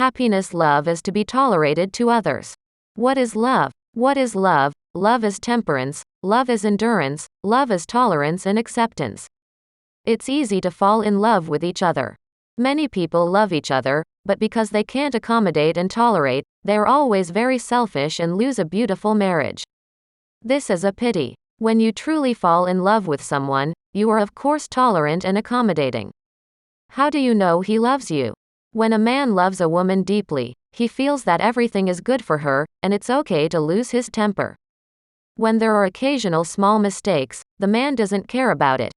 Happiness. Love is to be tolerated to others. What is love? What is love? Love is temperance, love is endurance, love is tolerance and acceptance. It's easy to fall in love with each other. Many people love each other, but because they can't accommodate and tolerate, they're always very selfish and lose a beautiful marriage. This is a pity. When you truly fall in love with someone, you are of course tolerant and accommodating. How do you know he loves you? When a man loves a woman deeply, he feels that everything is good for her, and it's okay to lose his temper. When there are occasional small mistakes, the man doesn't care about it.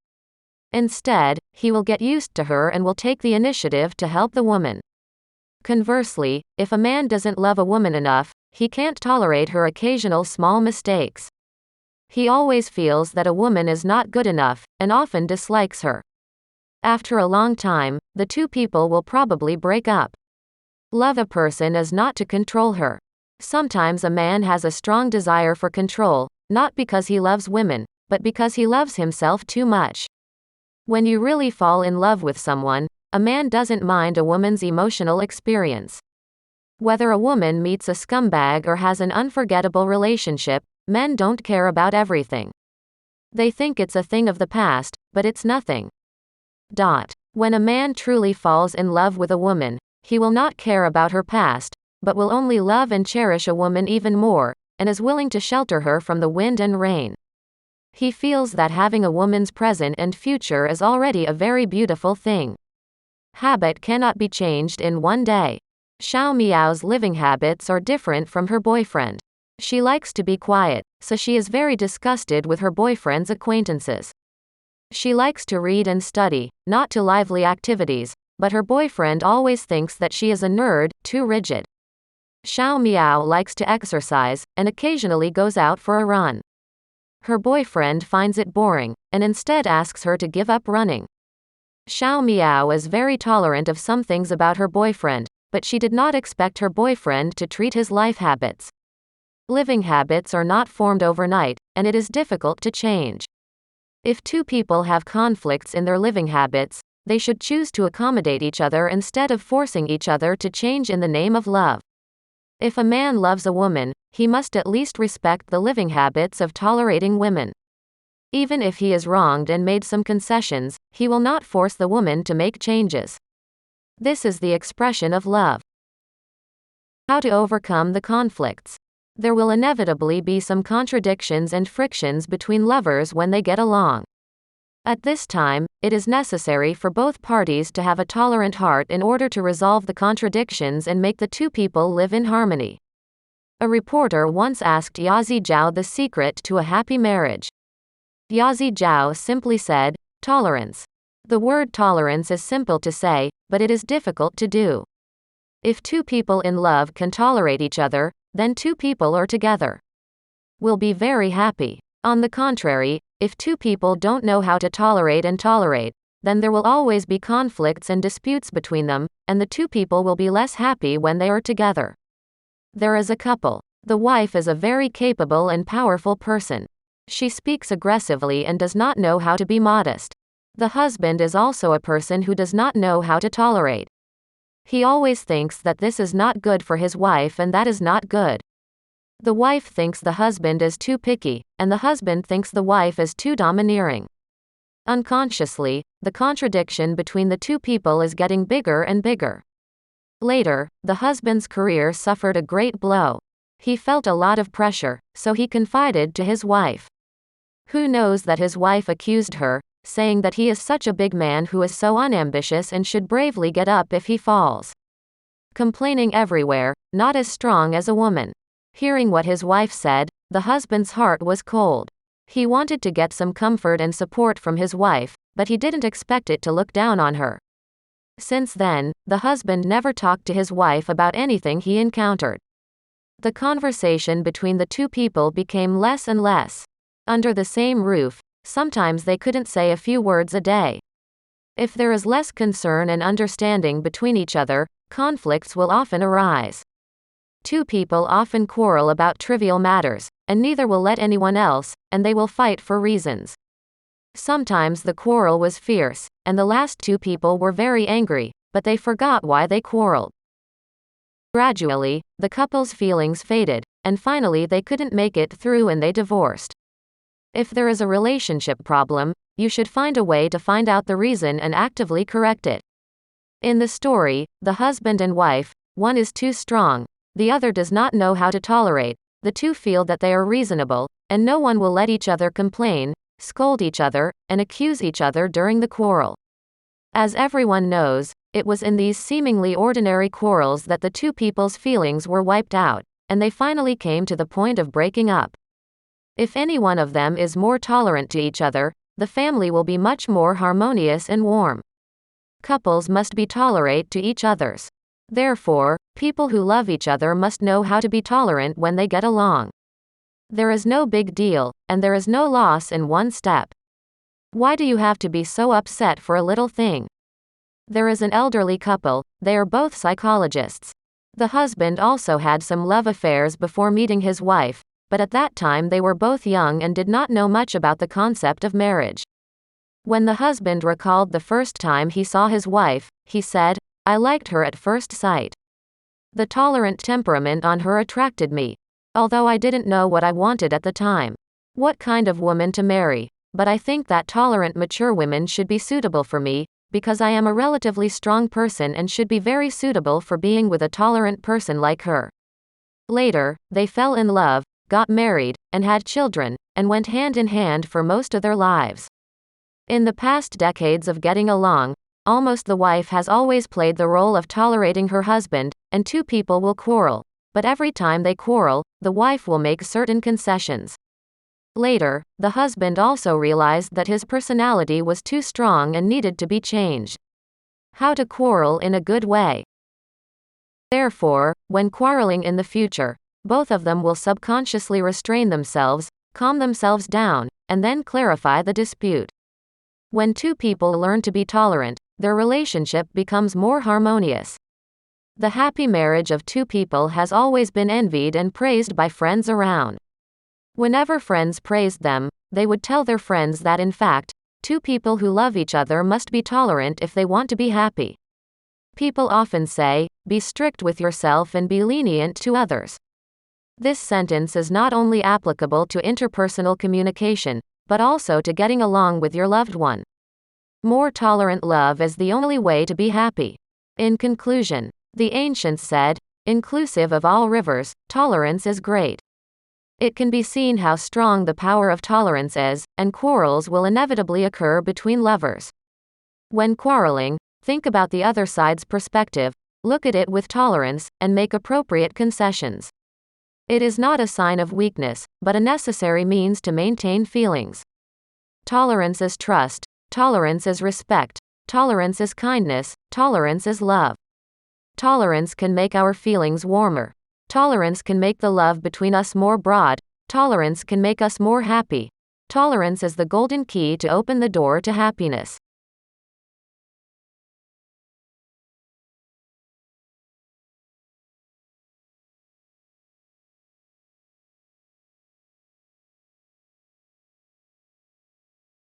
Instead, he will get used to her and will take the initiative to help the woman. Conversely, if a man doesn't love a woman enough, he can't tolerate her occasional small mistakes. He always feels that a woman is not good enough, and often dislikes her. After a long time, the two people will probably break up. Love a person is not to control her. Sometimes a man has a strong desire for control, not because he loves women, but because he loves himself too much. When you really fall in love with someone, a man doesn't mind a woman's emotional experience. Whether a woman meets a scumbag or has an unforgettable relationship, men don't care about everything. They think it's a thing of the past, but it's nothing. When a man truly falls in love with a woman, he will not care about her past, but will only love and cherish a woman even more, and is willing to shelter her from the wind and rain. He feels that having a woman's present and future is already a very beautiful thing. Habit cannot be changed in one day. Xiao Miao's living habits are different from her boyfriend. She likes to be quiet, so she is very disgusted with her boyfriend's acquaintances. She likes to read and study, not to lively activities, but her boyfriend always thinks that she is a nerd, too rigid. Xiao Miao likes to exercise, and occasionally goes out for a run. Her boyfriend finds it boring, and instead asks her to give up running. Xiao Miao is very tolerant of some things about her boyfriend, but she did not expect her boyfriend to treat his life habits. Living habits are not formed overnight, and it is difficult to change. If two people have conflicts in their living habits, they should choose to accommodate each other instead of forcing each other to change in the name of love. If a man loves a woman, he must at least respect the living habits of tolerating women. Even if he is wronged and made some concessions, he will not force the woman to make changes. This is the expression of love. How to overcome the conflicts. There will inevitably be some contradictions and frictions between lovers when they get along. At this time, it is necessary for both parties to have a tolerant heart in order to resolve the contradictions and make the two people live in harmony. A reporter once asked Yazi Zhao the secret to a happy marriage. Yazi Zhao simply said, tolerance. The word tolerance is simple to say, but it is difficult to do. If two people in love can tolerate each other, then two people are together. Will be very happy. On the contrary, if two people don't know how to tolerate, then there will always be conflicts and disputes between them, and the two people will be less happy when they are together. There is a couple. The wife is a very capable and powerful person. She speaks aggressively and does not know how to be modest. The husband is also a person who does not know how to tolerate. He always thinks that this is not good for his wife and that is not good. The wife thinks the husband is too picky, and the husband thinks the wife is too domineering. Unconsciously, the contradiction between the two people is getting bigger and bigger. Later, the husband's career suffered a great blow. He felt a lot of pressure, so he confided to his wife. Who knows that his wife accused her, saying that he is such a big man who is so unambitious and should bravely get up if he falls. Complaining everywhere, not as strong as a woman. Hearing what his wife said, the husband's heart was cold. He wanted to get some comfort and support from his wife, but he didn't expect it to look down on her. Since then, the husband never talked to his wife about anything he encountered. The conversation between the two people became less and less. Under the same roof, sometimes they couldn't say a few words a day. If there is less concern and understanding between each other, conflicts will often arise. Two people often quarrel about trivial matters, and neither will let anyone else, and they will fight for reasons. Sometimes the quarrel was fierce, and the last two people were very angry, but they forgot why they quarreled. Gradually, the couple's feelings faded, and finally they couldn't make it through and they divorced. If there is a relationship problem, you should find a way to find out the reason and actively correct it. In the story, the husband and wife, one is too strong, the other does not know how to tolerate, the two feel that they are reasonable, and no one will let each other complain, scold each other, and accuse each other during the quarrel. As everyone knows, it was in these seemingly ordinary quarrels that the two people's feelings were wiped out, and they finally came to the point of breaking up. If any one of them is more tolerant to each other, the family will be much more harmonious and warm. Couples must be tolerant to each others. Therefore, people who love each other must know how to be tolerant when they get along. There is no big deal, and there is no loss in one step. Why do you have to be so upset for a little thing? There is an elderly couple, they are both psychologists. The husband also had some love affairs before meeting his wife, but at that time they were both young and did not know much about the concept of marriage. When the husband recalled the first time he saw his wife, he said, "I liked her at first sight. The tolerant temperament on her attracted me. Although I didn't know what I wanted at the time. What kind of woman to marry, but I think that tolerant mature women should be suitable for me, because I am a relatively strong person and should be very suitable for being with a tolerant person like her." Later, they fell in love, got married, and had children, and went hand in hand for most of their lives. In the past decades of getting along, almost the wife has always played the role of tolerating her husband, and two people will quarrel, but every time they quarrel, the wife will make certain concessions. Later, the husband also realized that his personality was too strong and needed to be changed. How to quarrel in a good way. Therefore, when quarreling in the future, both of them will subconsciously restrain themselves, calm themselves down, and then clarify the dispute. When two people learn to be tolerant, their relationship becomes more harmonious. The happy marriage of two people has always been envied and praised by friends around. Whenever friends praised them, they would tell their friends that in fact, two people who love each other must be tolerant if they want to be happy. People often say, "Be strict with yourself and be lenient to others." This sentence is not only applicable to interpersonal communication, but also to getting along with your loved one. More tolerant love is the only way to be happy. In conclusion, the ancients said, "Inclusive of all rivers, tolerance is great." It can be seen how strong the power of tolerance is, and quarrels will inevitably occur between lovers. When quarreling, think about the other side's perspective, look at it with tolerance, and make appropriate concessions. It is not a sign of weakness, but a necessary means to maintain feelings. Tolerance is trust, tolerance is respect, tolerance is kindness, tolerance is love. Tolerance can make our feelings warmer. Tolerance can make the love between us more broad. Tolerance can make us more happy. Tolerance is the golden key to open the door to happiness.